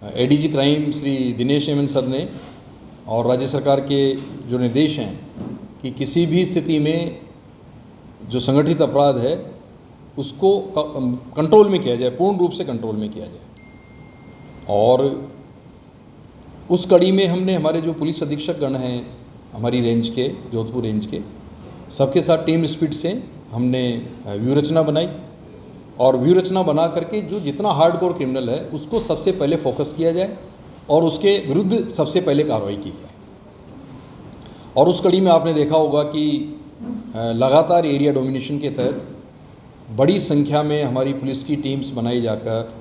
ADG crime Shri Dinesh MN sir ने और राज्य सरकार के जो निर्देश हैं कि किसी भी स्थिति में जो संगठित अपराध है उसको कंट्रोल में किया जाए, पूर्ण रूप से कंट्रोल में किया जाए। और उस कड़ी में हमने हमारे जो पुलिस अधीक्षक गण हैं हमारी रेंज के, जोधपुर रेंज के, सबके साथ टीम स्पिरिट से हमने व्यू रचना बनाई और व्यू रचना बना करके जो जितना हार्डकोर क्रिमिनल है उसको सबसे पहले फोकस किया जाए और उसके विरुद्ध सबसे पहले कार्रवाई की जाए। और उस कड़ी में आपने देखा होगा कि लगातार एरिया डोमिनेशन के तहत बड़ी संख्या में हमारी पुलिस की टीम्स बनाई जाकर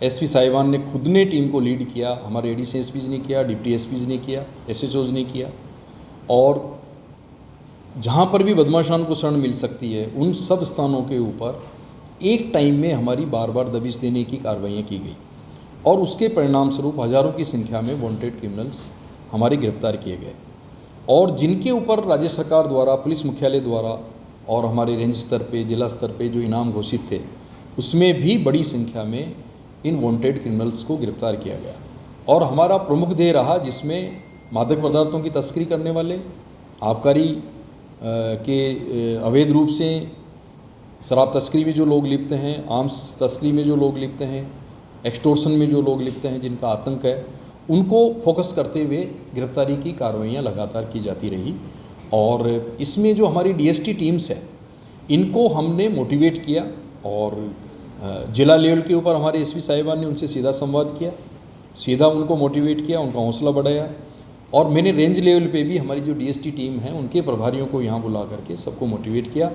एसपी साहिबान ने खुद ने टीम को लीड किया, हमारे एडीसी एसपीज ने किया, डिप्टी एसपीज ने किया, एसएचओज ने किया। और जहाँ पर भी बदमाशान को शरण मिल सकती है उन सब स्थानों के ऊपर एक टाइम में हमारी बार बार दबिश देने की कार्रवाइयाँ की गई और उसके परिणाम स्वरूप हज़ारों की संख्या में वांटेड क्रिमिनल्स हमारे गिरफ्तार किए गए। और जिनके ऊपर राज्य सरकार द्वारा, पुलिस मुख्यालय द्वारा और हमारे रेंज स्तर पे, जिला स्तर पे जो इनाम घोषित थे उसमें भी बड़ी संख्या में इन वांटेड क्रिमिनल्स को गिरफ्तार किया गया। और हमारा प्रमुख ध्येय रहा जिसमें मादक पदार्थों की तस्करी करने वाले, आबकारी के अवैध रूप से शराब तस्करी में जो लोग लिप्त हैं, आर्म्स तस्करी में जो लोग लिप्त हैं, एक्सटोर्शन में जो लोग लिप्त हैं, जिनका आतंक है, उनको फोकस करते हुए गिरफ्तारी की कार्रवाइयाँ लगातार की जाती रही। और इसमें जो हमारी डीएसटी टीम्स है इनको हमने मोटिवेट किया और जिला लेवल के ऊपर हमारे एसपी साहिबान ने उनसे सीधा संवाद किया, सीधा उनको मोटिवेट किया, उनका हौसला बढ़ाया। और मैंने रेंज लेवल पे भी हमारी जो डीएसटी टीम है उनके प्रभारियों को यहाँ बुला करके सबको मोटिवेट किया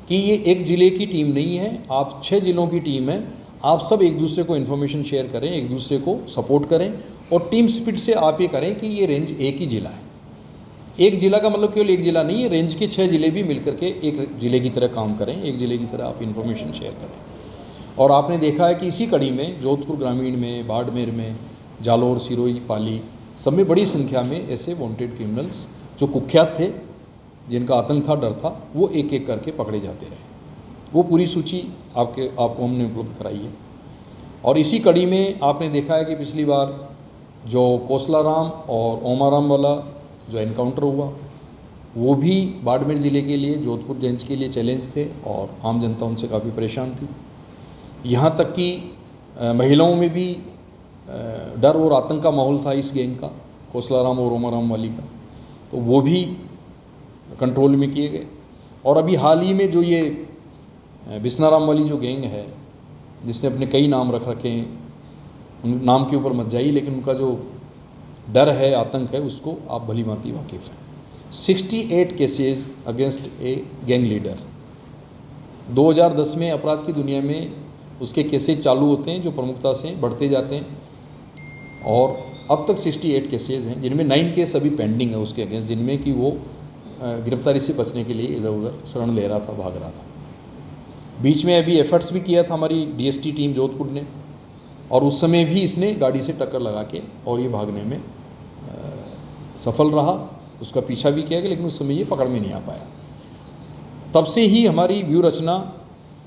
कि ये एक ज़िले की टीम नहीं है, आप 6 ज़िलों की टीम है, आप सब एक दूसरे को इन्फॉर्मेशन शेयर करें, एक दूसरे को सपोर्ट करें और टीम स्पिरिट से आप ये करें कि ये रेंज एक ही ज़िला है। एक ज़िला का मतलब केवल एक ज़िला नहीं है, रेंज के 6 ज़िले भी मिलकर के एक ज़िले की तरह काम करें, एक ज़िले की तरह आप इन्फॉर्मेशन शेयर करें। और आपने देखा है कि इसी कड़ी में जोधपुर ग्रामीण में, बाड़मेर में, जालोर, सिरोही, पाली, सब में बड़ी संख्या में ऐसे वांटेड क्रिमिनल्स जो कुख्यात थे, जिनका आतंक था, डर था, वो एक एक करके पकड़े जाते रहे। वो पूरी सूची आपको हमने उपलब्ध कराई है। और इसी कड़ी में आपने देखा है कि पिछली बार जो कोसलाराम और ओमाराम वाला जो एनकाउंटर हुआ वो भी बाड़मेर ज़िले के लिए, जोधपुर रेंज के लिए चैलेंज थे और आम जनता उनसे काफ़ी परेशान थी। यहाँ तक कि महिलाओं में भी डर और आतंक का माहौल था इस गैंग का, कोसलाराम और ओमाराम वाली का, तो वो भी कंट्रोल में किए गए। और अभी हाल ही में जो ये बिस्नाराम वाली जो गैंग है जिसने अपने कई नाम रख रखे हैं, उन नाम के ऊपर मत जाइए, लेकिन उनका जो डर है, आतंक है, उसको आप भली भांति वाकिफ़ हैं। 68 cases against a gang leader. 2010 में अपराध की दुनिया में उसके केसेस चालू होते हैं जो प्रमुखता से बढ़ते जाते हैं और अब तक 68 केसेस हैं, जिनमें 9 केस अभी पेंडिंग है उसके अगेंस्ट, जिनमें कि वो गिरफ्तारी से बचने के लिए इधर उधर शरण ले रहा था, भाग रहा था। बीच में अभी एफर्ट्स भी किया था हमारी डीएसटी टीम जोधपुर ने और उस समय भी इसने गाड़ी से टक्कर लगा के और ये भागने में सफल रहा, उसका पीछा भी किया गया, लेकिन उस समय ये पकड़ में नहीं आ पाया। तब से ही हमारी व्यू रचना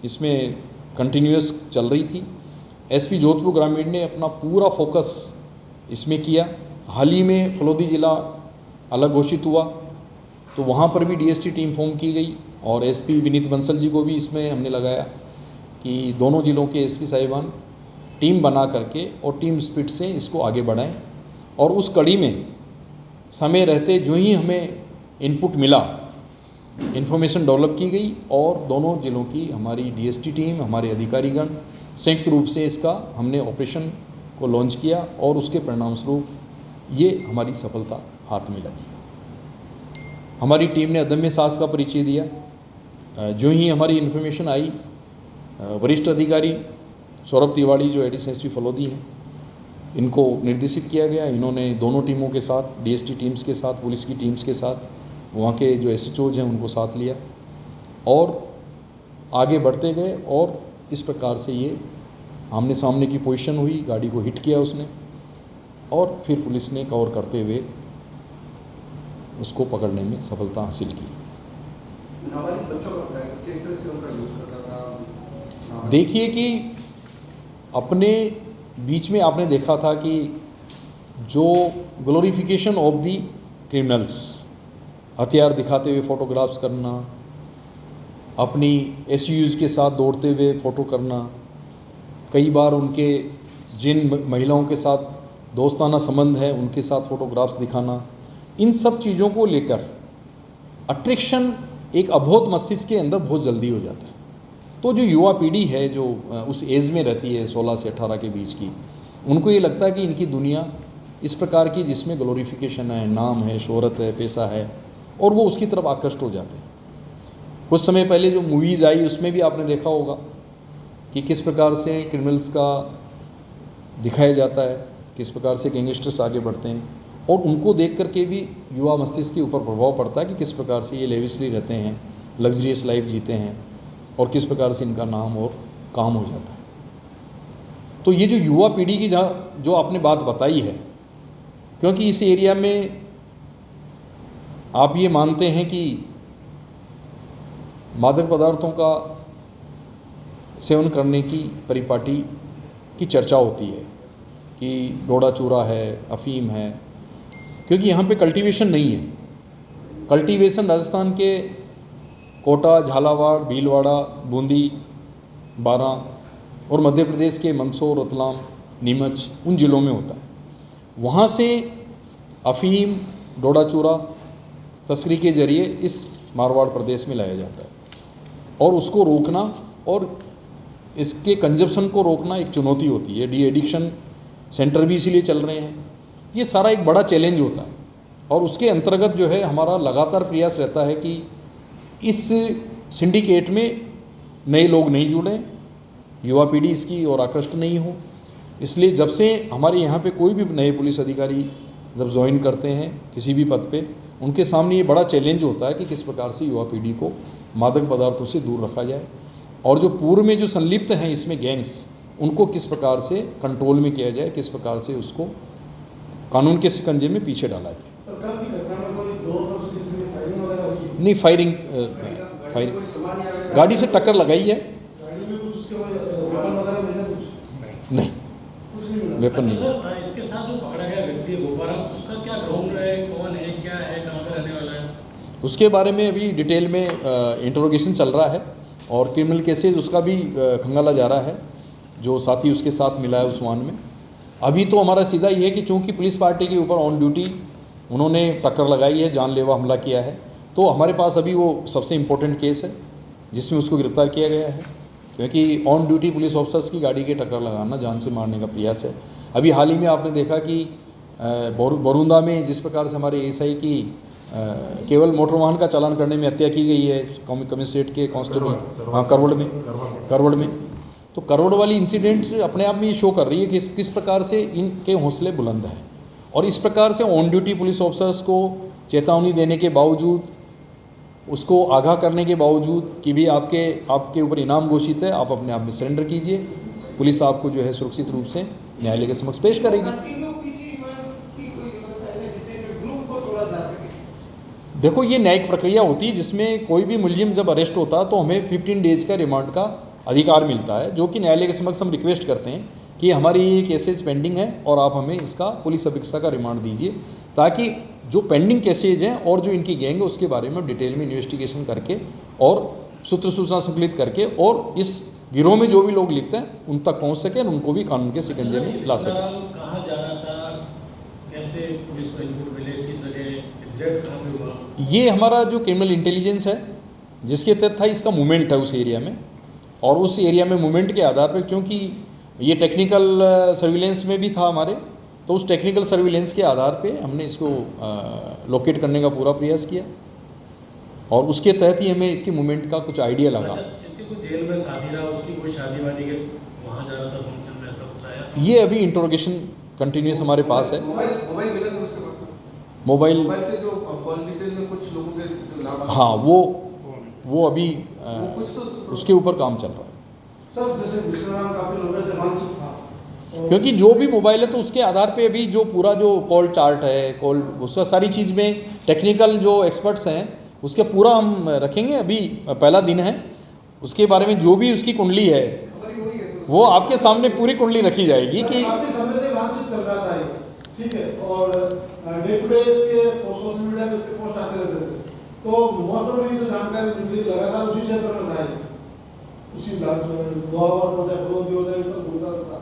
इसमें कंटिन्यूअस चल रही थी। एसपी जोधपुर ग्रामीण ने अपना पूरा फोकस इसमें किया। हाल ही में फलोदी ज़िला अलग घोषित हुआ तो वहाँ पर भी डीएसटी टीम फॉर्म की गई और एसपी विनीत बंसल जी को भी इसमें हमने लगाया कि दोनों ज़िलों के एसपी साहिबान टीम बना करके और टीम स्पिरिट से इसको आगे बढ़ाएं। और उस कड़ी में समय रहते जो ही हमें इनपुट मिला, इन्फॉर्मेशन डेवलप की गई और दोनों ज़िलों की हमारी डीएसटी टीम, हमारे अधिकारीगण संयुक्त रूप से इसका हमने ऑपरेशन को लॉन्च किया और उसके परिणाम स्वरूप ये हमारी सफलता हाथ में लगी। हमारी टीम ने अदम्य साहस का परिचय दिया। जो ही हमारी इन्फॉर्मेशन आई, वरिष्ठ अधिकारी सौरभ तिवारी जो एडिशनल एसपी फलोदी हैं, इनको निर्देशित किया गया। इन्होंने दोनों टीमों के साथ, डीएसटी टीम्स के साथ, पुलिस की टीम्स के साथ, वहाँ के जो एसएचओज हैं उनको साथ लिया और आगे बढ़ते गए और इस प्रकार से ये आमने सामने की पोजीशन हुई, गाड़ी को हिट किया उसने और फिर पुलिस ने कवर करते हुए उसको पकड़ने में सफलता हासिल की। नाबालिग बच्चों का किस तरह से उनका यूज़ करता था? देखिए कि अपने बीच में आपने देखा था कि जो ग्लोरिफिकेशन ऑफ दी क्रिमिनल्स, हथियार दिखाते हुए फ़ोटोग्राफ्स करना, अपनी एसयूज़ के साथ दौड़ते हुए फ़ोटो करना, कई बार उनके जिन महिलाओं के साथ दोस्ताना संबंध है उनके साथ फ़ोटोग्राफ्स दिखाना, इन सब चीज़ों को लेकर अट्रैक्शन एक अबोध मस्तिष्क के अंदर बहुत जल्दी हो जाता है। तो जो युवा पीढ़ी है जो उस एज में रहती है 16 से 18 के बीच की, उनको ये लगता है कि इनकी दुनिया इस प्रकार की जिसमें ग्लोरिफिकेशन है, नाम है, शोहरत है, पैसा है, और वो उसकी तरफ आकृष्ट हो जाते हैं। कुछ समय पहले जो मूवीज़ आई उसमें भी आपने देखा होगा कि किस प्रकार से क्रिमिनल्स का दिखाया जाता है, किस प्रकार से गैंगस्टर्स आगे बढ़ते हैं, और उनको देख करके भी युवा मस्तिष्क के ऊपर प्रभाव पड़ता है कि किस प्रकार से ये लेविशली रहते हैं, लग्जरियस लाइफ जीते हैं, और किस प्रकार से इनका नाम और काम हो जाता है। तो ये जो युवा पीढ़ी की जो आपने बात बताई है, क्योंकि इस एरिया में आप ये मानते हैं कि मादक पदार्थों का सेवन करने की परिपाटी की चर्चा होती है कि डोडा चूरा है, अफीम है, क्योंकि यहाँ पे कल्टीवेशन नहीं है। कल्टीवेशन राजस्थान के कोटा, झालावाड़, भीलवाड़ा, बूंदी, बारां और मध्य प्रदेश के मंदसौर, रतलाम, नीमच, उन ज़िलों में होता है। वहाँ से अफीम, डोडा चूरा तस्करी के जरिए इस मारवाड़ प्रदेश में लाया जाता है, और उसको रोकना और इसके कंजप्शन को रोकना एक चुनौती होती है। डी एडिक्शन सेंटर भी इसीलिए चल रहे हैं। ये सारा एक बड़ा चैलेंज होता है, और उसके अंतर्गत जो है हमारा लगातार प्रयास रहता है कि इस सिंडिकेट में नए लोग नहीं जुड़ें, युवा पीढ़ी इसकी और आकृष्ट नहीं हो। इसलिए जब से हमारे यहाँ पे कोई भी नए पुलिस अधिकारी जब ज्वाइन करते हैं किसी भी पद पे, उनके सामने ये बड़ा चैलेंज होता है कि किस प्रकार से युवा पीढ़ी को मादक पदार्थों से दूर रखा जाए, और जो पूर्व में जो संलिप्त हैं इसमें गैंग्स, उनको किस प्रकार से कंट्रोल में किया जाए, किस प्रकार से उसको कानून के शिकंजे में पीछे डाला जाए। नहीं, फायरिंग गाड़ी से टक्कर लगाई है, नहीं वेपन नहीं। इसके साथ जो पकड़ा गया व्यक्ति गोपाराम, उसका क्या ग्राउंड है, कौन है, क्या है, कहाँ का रहने वाला है, उसके बारे में अभी डिटेल में इंटरोगेशन चल रहा है, और क्रिमिनल केसेस उसका भी खंगाला जा रहा है, जो साथी उसके साथ मिला है उस वाहन में। अभी तो हमारा सीधा ये है कि चूंकि पुलिस पार्टी के ऊपर ऑन ड्यूटी उन्होंने टक्कर लगाई है, जानलेवा हमला किया है, तो हमारे पास अभी वो सबसे इम्पोर्टेंट केस है जिसमें उसको गिरफ्तार किया गया है, क्योंकि ऑन ड्यूटी पुलिस ऑफिसर्स की गाड़ी के टक्कर लगाना जान से मारने का प्रयास है। अभी हाल ही में आपने देखा कि बरूंदा में जिस प्रकार से हमारे एएसआई की केवल मोटर वाहन का चालान करने में हत्या की गई है, कमिश्नरेट के कांस्टेबल, हाँ करवड़ में, तो करवड़ वाली इंसिडेंट अपने आप में ये शो कर रही है कि किस प्रकार से इनके हौसले बुलंद हैं, और इस प्रकार से ऑन ड्यूटी पुलिस ऑफिसर्स को चेतावनी देने के बावजूद, उसको आगाह करने के बावजूद कि भी आपके ऊपर इनाम घोषित है, आप अपने आप में सरेंडर कीजिए, पुलिस आपको जो है सुरक्षित रूप से न्यायालय के समक्ष पेश करेगी। देखो, ये न्यायिक प्रक्रिया होती है जिसमें कोई भी मुलजिम जब अरेस्ट होता है तो हमें 15 डेज का रिमांड का अधिकार मिलता है, जो कि न्यायालय के समक्ष हम रिक्वेस्ट करते हैं कि हमारी ये केसेज पेंडिंग है और आप हमें इसका पुलिस अधीक्षक का रिमांड दीजिए, ताकि जो पेंडिंग केसेज हैं और जो इनकी गैंग है उसके बारे में डिटेल में इन्वेस्टिगेशन करके और सूत्र सूचना संकलित करके और इस गिरोह में जो भी लोग लिप्त हैं उन तक पहुंच सके और उनको भी कानून के शिकंजे में ला सके। कहाँ जाना था, कैसे पुलिस को इनपुट मिले, किस जगह एग्जैक्ट कहाँ पे हुआ? ये हमारा जो क्रिमिनल इंटेलिजेंस है जिसके तहत था, इसका मूवमेंट है उस एरिया में, और उस एरिया में मूवमेंट के आधार पर, क्योंकि ये टेक्निकल सर्विलेंस में भी था हमारे, तो उस टेक्निकल सर्विलेंस के आधार पे हमने इसको लोकेट करने का पूरा प्रयास किया और उसके तहत ही हमें इसकी मूवमेंट का कुछ आइडिया लगा। इसके कुछ जेल में शादी रहा, उसकी कोई शादी वादी के वहाँ जा रहा था फंक्शन में, ऐसा कुछ आया? ये अभी इंट्रोगेशन कंटिन्यूस हमारे पास है। मोबाइल मिला सर उसके पास में? मोबाइल से जो कॉल डिटेल में कुछ लोगों के जो नाम, हाँ, वो अभी कुछ तो उसके ऊपर काम चल रहा है सर। जैसे विश्राम काफी लोगों से मानसिक था, क्योंकि जो भी मोबाइल है तो उसके आधार पे अभी जो पूरा जो कॉल चार्ट है, कॉल, उसका सारी चीज़ में टेक्निकल जो एक्सपर्ट्स हैं उसके पूरा हम रखेंगे। अभी पहला दिन है, उसके बारे में जो भी उसकी कुंडली है, हमारी वही है सर, वो आपके सामने पूरी कुंडली रखी जाएगी कि काफी समय से वांछित चल रहा था ये, ठीक है, और डे टू डे इसके सोशल मीडिया पे इसके पोस्ट आते रहते थे, तो मोस्ट ऑफ जो जानकारी मिली लगातार उसी क्षेत्र में था, उसी गोहावर हो जाए, फलोदी हो जाए, सब बोलता था।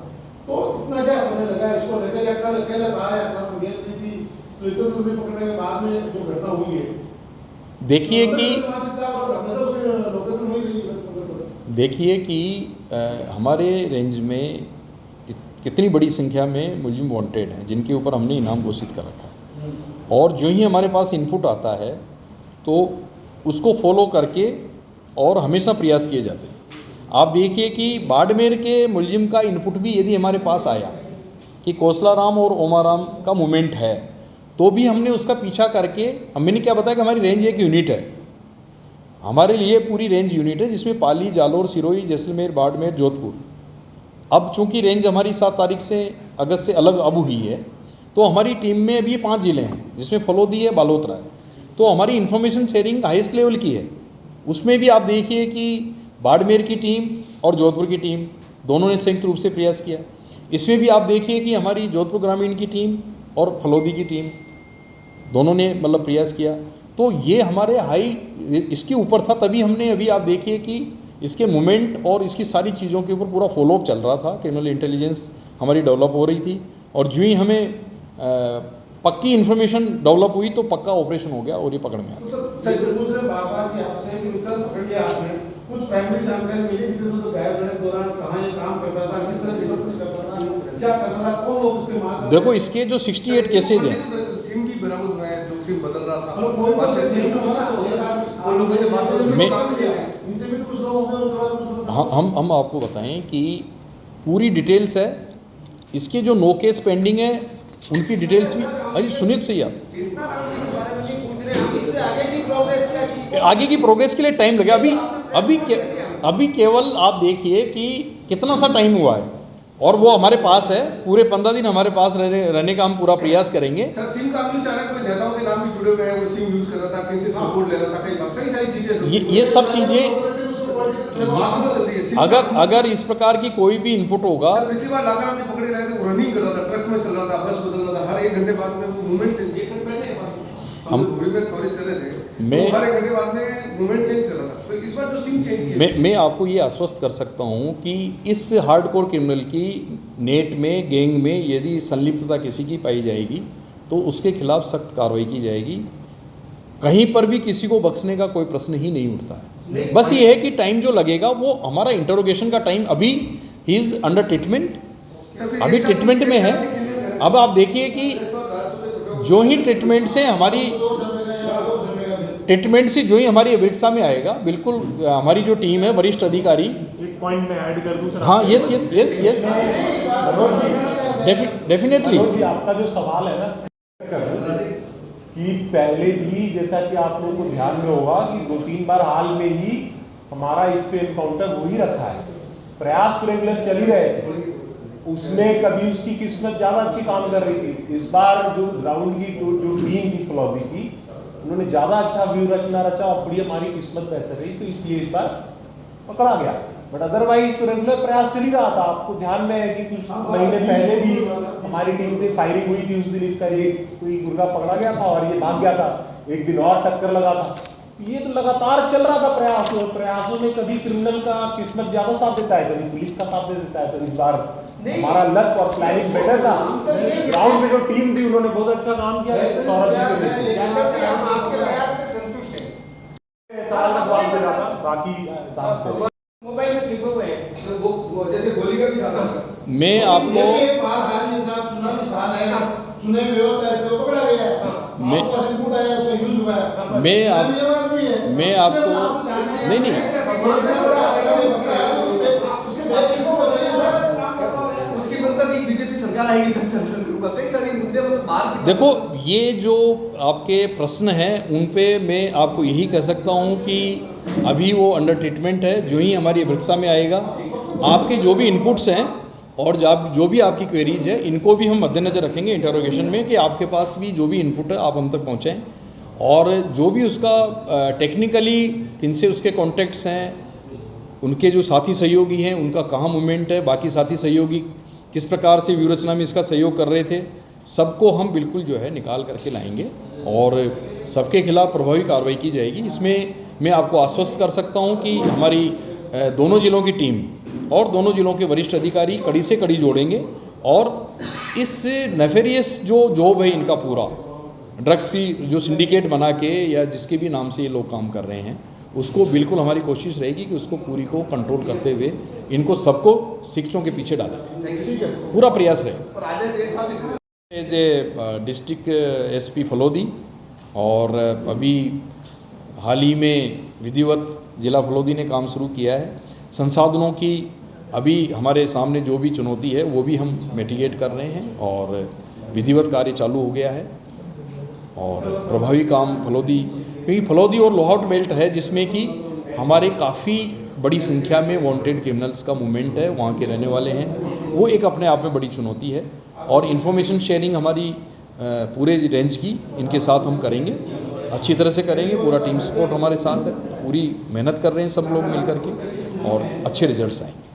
तो इतना क्या समय लगा इसको लेकर, या कल अकेला था या कल गेंद दी थी, तो इतने दूर भी पकड़ने के बाद में जो घटना हुई है, देखिए कि हमारे रेंज में कितनी बड़ी संख्या में मुलजिम वांटेड हैं जिनके ऊपर हमने इनाम घोषित कर रखा है, और जो ही हमारे पास इनपुट आता है तो उसको फॉलो करके और हमेशा प्रयास किए जाते हैं। आप देखिए कि बाड़मेर के मुलजिम का इनपुट भी यदि हमारे पास आया कि कोसलाराम और ओमाराम का मूवमेंट है, तो भी हमने उसका पीछा करके, मैंने क्या बताया कि हमारी रेंज एक यूनिट है, हमारे लिए पूरी रेंज यूनिट है जिसमें पाली, जालोर, सिरोही, जैसलमेर, बाड़मेर, जोधपुर। अब चूंकि रेंज हमारी 7 तारीख से अगस्त से अलग अब हुई है, तो हमारी टीम में अभी 5 ज़िले हैं जिसमें फलोदी है, बालोतरा है, तो हमारी इन्फॉर्मेशन शेयरिंग हाईएस्ट लेवल की है। उसमें भी आप देखिए कि बाड़मेर की टीम और जोधपुर की टीम दोनों ने संयुक्त रूप से प्रयास किया। इसमें भी आप देखिए कि हमारी जोधपुर ग्रामीण की टीम और फलोदी की टीम दोनों ने मतलब प्रयास किया। तो ये हमारे हाई इसके ऊपर था, तभी हमने अभी आप देखिए कि इसके मूवमेंट और इसकी सारी चीज़ों के ऊपर पूरा फॉलोअप चल रहा था, क्रिमिनल इंटेलिजेंस हमारी डेवलप हो रही थी, और जो ही हमें पक्की इन्फॉर्मेशन डेवलप हुई तो पक्का ऑपरेशन हो गया और ये पकड़ में आ गया। सर पूछ रहे बार-बार कि आपसे कि कल पकड़ लिया आपने, कुछ प्राइमरी जानकारी मिली कि तो गायब रहने के दौरान कहाँ ये काम करता था, किस तरह की तस्करी करता था, क्या करता था, कौन लोग इसके माध्यम? देखो इसके जो 68 केसेज हैं, सिम भी बरामद हुआ है, जो सिम बदल रहा था, मतलब कोई तो सिम वो लोगों से बात करो, मैं- नीचे भी कुछ लोग होंगे और कुछ लोग हम आपको बताएं कि पूरी डिटेल्स है, इसके जो नो केस पेंडिंग है उनकी डिटेल्स भी। अरे सुनिए तो सही आप, आगे की प्रोग्रेस के लिए टाइम लगेगा। अभी केवल आप देखिए कि कितना सा टाइम हुआ है, और वो हमारे पास है, पूरे 15 दिन हमारे पास रहने का हम पूरा प्रयास करेंगे। सर सिम का भी चाह रहा है, कोई नेताओं के नाम भी जुड़े हुए हैं, वो सिम यूज कर रहा था, किन से सपोर्ट ले रहा था, कई सारी चीजें, ये सब चीज़ें अगर इस प्रकार की कोई भी इनपुट होगा, पिछली बार लागा में पकड़े रहे थे, वो रनिंग कर रहा था, ट्रक में चल रहा था, बस बदल रहा था, हर 1 घंटे बाद में वो मूवमेंट चेंज, 1 घंटे पहले हम पूरी में कवरेज कर रहे थे, मैं- तो हर 1 घंटे बाद में मूवमेंट चेंज कर रहा था। तो इस बार जो सिम चेंज किया, मैं आपको ये आश्वस्त कर सकता हूँ कि इस हार्डकोर क्रिमिनल की नेट में, गैंग में यदि संलिप्तता किसी की पाई जाएगी तो उसके खिलाफ सख्त कार्रवाई की जाएगी। कहीं पर भी किसी को बख्शने का कोई प्रश्न ही नहीं उठता है। बस ये है कि टाइम जो लगेगा वो हमारा इंटरोगेशन का टाइम, अभी ही इज़ अंडर ट्रीटमेंट, अभी ट्रीटमेंट में है। अब आप देखिए कि जो ही ट्रीटमेंट से हमारी अभिरक्षा में आएगा, बिल्कुल हमारी जो टीम है, वरिष्ठ अधिकारी, एक पॉइंट में ऐड कर दूं सर। हाँ, यस डेफिनेटली। जी आपका जो सवाल है ना कि पहले भी जैसा कि आप लोगों को ध्यान में होगा कि 2-3 बार हाल में ही हमारा इससे एनकाउंटर हो ही रखा है, प्रयास तो रेगुलर चल ही रहे थे, उसमें कभी उसकी किस्मत ज़्यादा अच्छी काम कर रही थी। इस बार जो ग्राउंड की जो टीम थी फलौदी की, उन्होंने ज़्यादा अच्छा व्यू रचा और थोड़ी हमारी किस्मत बेहतर रही, तो इसलिए इस बार पकड़ा गया। बट अदरवाइज तो रेगुलर प्रयास चल ही रहा था। आपको ध्यान में है कि कुछ महीने पहले भी हमारी टीम से फायरिंग हुई थी, उस दिन इसका ये कोई गुर्गा पकड़ा गया था और ये भाग गया था, एक दिन और टक्कर लगा था। ये तो लगातार चल रहा था प्रयास, और प्रयासों में कभी क्रिमिनल का किस्मत ज्यादा साथ देता है, कभी पुलिस का साथ दे देता है। तो इस बार हमारा लक और प्लानिंग बेटर था। ग्राउंड में जो टीम थी उन्होंने बहुत अच्छा काम किया। सौरभ जी बाकी मोबाइल में छिपे हुए हैं, वो जैसे गोली का भी था। मैं आपको चुनावी साल है, चुनावी व्यवस्था है, इसको पकड़ा गया है, आपको इनपुट आया, उसका यूज हुआ है, मैं आपको नहीं उसकी मंशा थी बीजेपी सरकार आएगी तब संरक्षण करूंगा, कई सारे मुद्दे मतलब बाहर। देखो, ये जो आपके प्रश्न हैं उन पे मैं आपको यही कह सकता हूँ कि अभी वो अंडर ट्रीटमेंट है। जो ही हमारी अभिरक्षा में आएगा, आपके जो भी इनपुट्स हैं और जो भी आपकी क्वेरीज है, इनको भी हम मद्देनजर रखेंगे इंटरोगेशन में, कि आपके पास भी जो भी इनपुट है आप हम तक पहुँचाएँ, और जो भी उसका टेक्निकली किनसे उसके कॉन्टैक्ट्स हैं, उनके जो साथी सहयोगी हैं उनका कहाँ मूवमेंट है, बाकी साथी सहयोगी किस प्रकार से व्यूहरचना में इसका सहयोग कर रहे थे, सबको हम बिल्कुल जो है निकाल करके लाएंगे और सबके खिलाफ प्रभावी कार्रवाई की जाएगी। इसमें मैं आपको आश्वस्त कर सकता हूं कि हमारी दोनों जिलों की टीम और दोनों जिलों के वरिष्ठ अधिकारी कड़ी से कड़ी जोड़ेंगे और इस नेफेरियस जो जॉब है इनका पूरा ड्रग्स की जो सिंडिकेट बना के या जिसके भी नाम से ये लोग काम कर रहे हैं, उसको बिल्कुल हमारी कोशिश रहेगी कि उसको पूरी को कंट्रोल करते हुए इनको सबको शिक्षकों के पीछे डाला जाए, पूरा प्रयास रहेगा। As a district SP Phalodi और अभी हाल ही में विधिवत जिला फलोदी ने काम शुरू किया है। संसाधनों की अभी हमारे सामने जो भी चुनौती है वो भी हम मिटिगेट कर रहे हैं और विधिवत कार्य चालू हो गया है और प्रभावी काम फलोदी, क्योंकि फलोदी और लोहाउट बेल्ट है जिसमें कि हमारे काफ़ी बड़ी संख्या में वांटेड क्रिमिनल्स का मूवमेंट है, वहाँ के रहने वाले हैं, वो एक अपने आप में बड़ी चुनौती है और इन्फॉर्मेशन शेयरिंग हमारी पूरे रेंज की इनके साथ हम करेंगे, अच्छी तरह से करेंगे। पूरा टीम सपोर्ट हमारे साथ है, पूरी मेहनत कर रहे हैं सब लोग मिल करके और अच्छे रिजल्ट्स आएंगे।